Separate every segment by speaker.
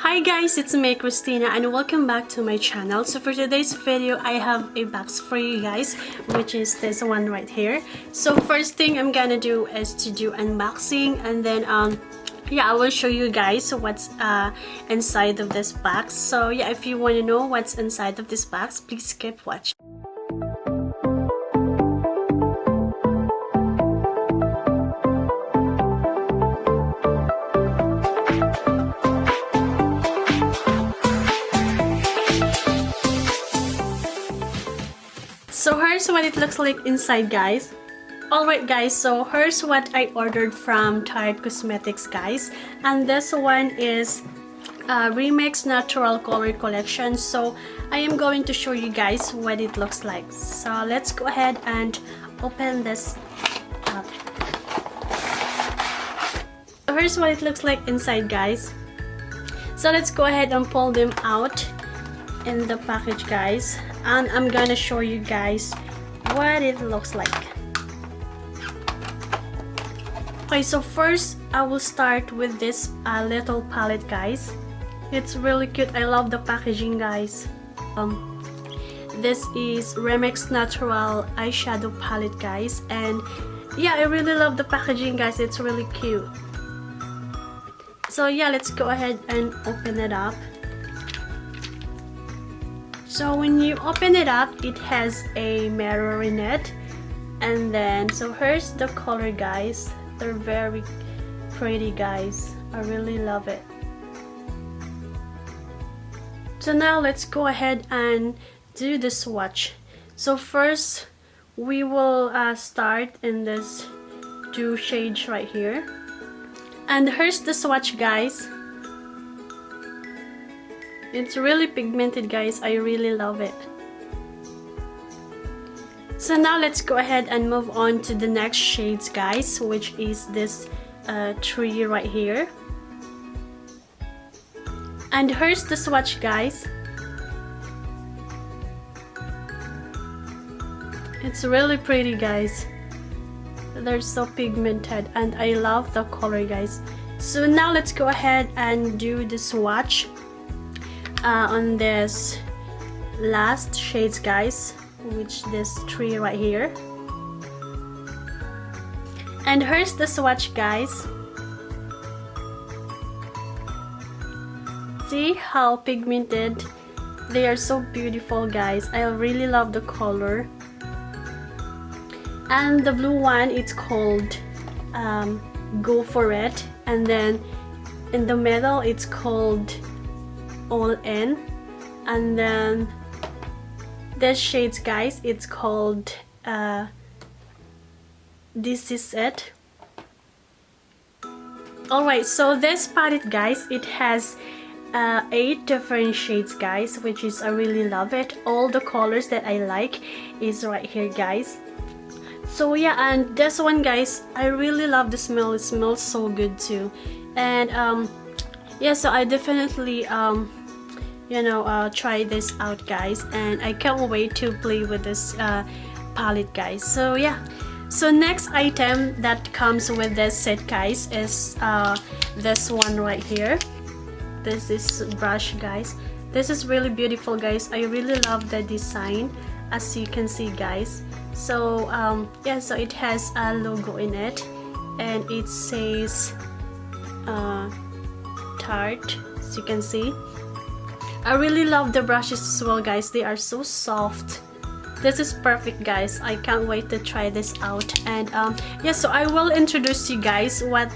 Speaker 1: Hi guys, it's me Christina and welcome back to my channel. So for today's video, I have a box for you guys, which is this one right here. So first thing I'm gonna do is to do unboxing, and then yeah, I will show you guys what's inside of this box. So yeah, if you want to know what's inside of this box, please keep watching. So here's what it looks like inside, guys. Alright guys, so here's what I ordered from Tarte Cosmetics, guys. And this one is Remix Natural Color Collection. So I am going to show you guys what it looks like. So let's go ahead and open this up. So here's what it looks like inside, guys. So let's go ahead and pull them out in the package, guys, and I'm gonna show you guys what it looks like. Okay, so first I will start with this little palette, guys. It's really cute. I love the packaging, guys. This is Remix Natural eyeshadow palette, guys, and yeah, I really love the packaging, guys. It's really cute. So yeah, let's go ahead and open it up. So when you open it up, it has a mirror in it, and then so here's the color, guys. They're very pretty, guys. I really love it. So now let's go ahead and do the swatch. So first we will start in this two shades right here, and here's the swatch, guys. It's really pigmented, guys. I really love it. So now let's go ahead and move on to the next shades, guys, which is this tree right here. And here's the swatch, guys. It's really pretty, guys. They're so pigmented and I love the color, guys. So now let's go ahead and do the swatch on this last shades, guys, which this tree right here. And here's the swatch, guys. See how pigmented they are, so beautiful, guys. I really love the color. And the blue one, it's called Go For It, and then in the middle it's called All In, and then this shades, guys, it's called This Is It. Alright, so this palette, guys, it has 8 different shades, guys, which is I really love it. All the colors that I like is right here, guys. So yeah, and this one, guys, I really love the smell. It smells so good too. And yeah, so I definitely you know, try this out, guys, and I can't wait to play with this palette, guys. So yeah, so next item that comes with this set, guys, is this one right here. This is brush, guys. This is really beautiful, guys. I really love the design, as you can see, guys. So yeah, so it has a logo in it, and it says Tarte, as you can see. I really love the brushes as well, guys. They are so soft. This is perfect, guys. I can't wait to try this out. And yeah, so I will introduce you guys what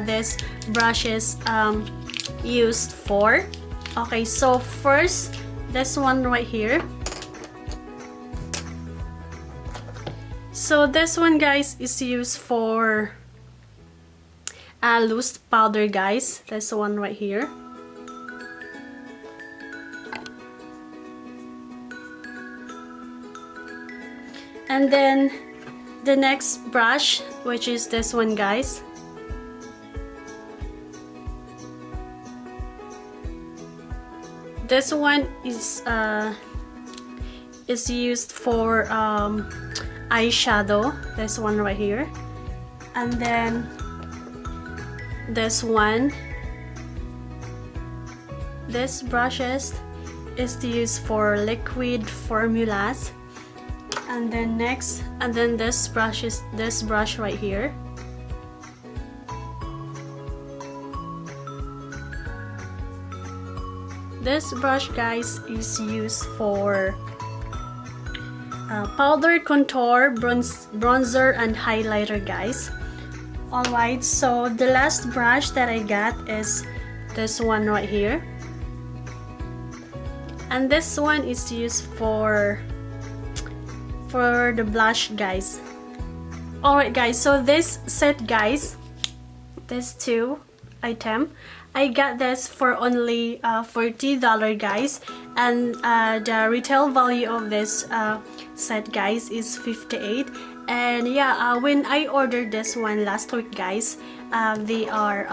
Speaker 1: this brush is used for. Okay, so first, this one right here. So this one, guys, is used for loose powder, guys. This one right here. And then the next brush, which is this one, guys. This one is used for eyeshadow. This one right here. And then this one this brushes is to use for liquid formulas. And then next, and then this brush is this brush right here. This brush, guys, is used for powder, contour, bronzer, and highlighter, guys. Alright, so the last brush that I got is this one right here. And this one is used for the blush, guys. Alright, guys, so this set, guys, this two item, I got this for only $40, guys, and the retail value of this set, guys, is $58. And yeah, when I ordered this one last week, guys, they are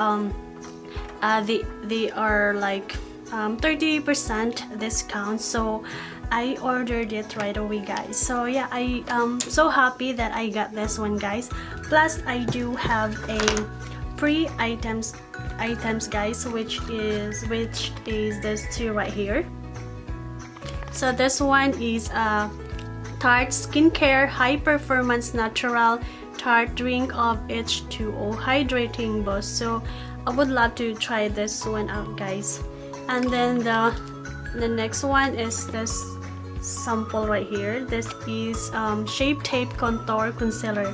Speaker 1: like 30% discount, so I ordered it right away, guys. So yeah, I am so happy that I got this one, guys. Plus I do have a free items, guys, which is this two right here. So this one is Tarte Skincare High Performance Natural Tarte Drink of H2O Hydrating Boost. So I would love to try this one out, guys. And then the next one is this sample right here. This is Shape Tape Contour Concealer.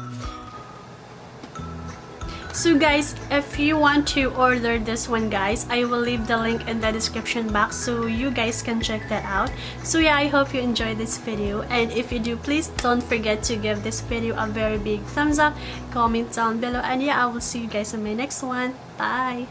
Speaker 1: So guys, if you want to order this one, guys, I will leave the link in the description box so you guys can check that out. So yeah, I hope you enjoyed this video, and if you do, please don't forget to give this video a very big thumbs up, comment down below, and yeah, I will see you guys in my next one. Bye.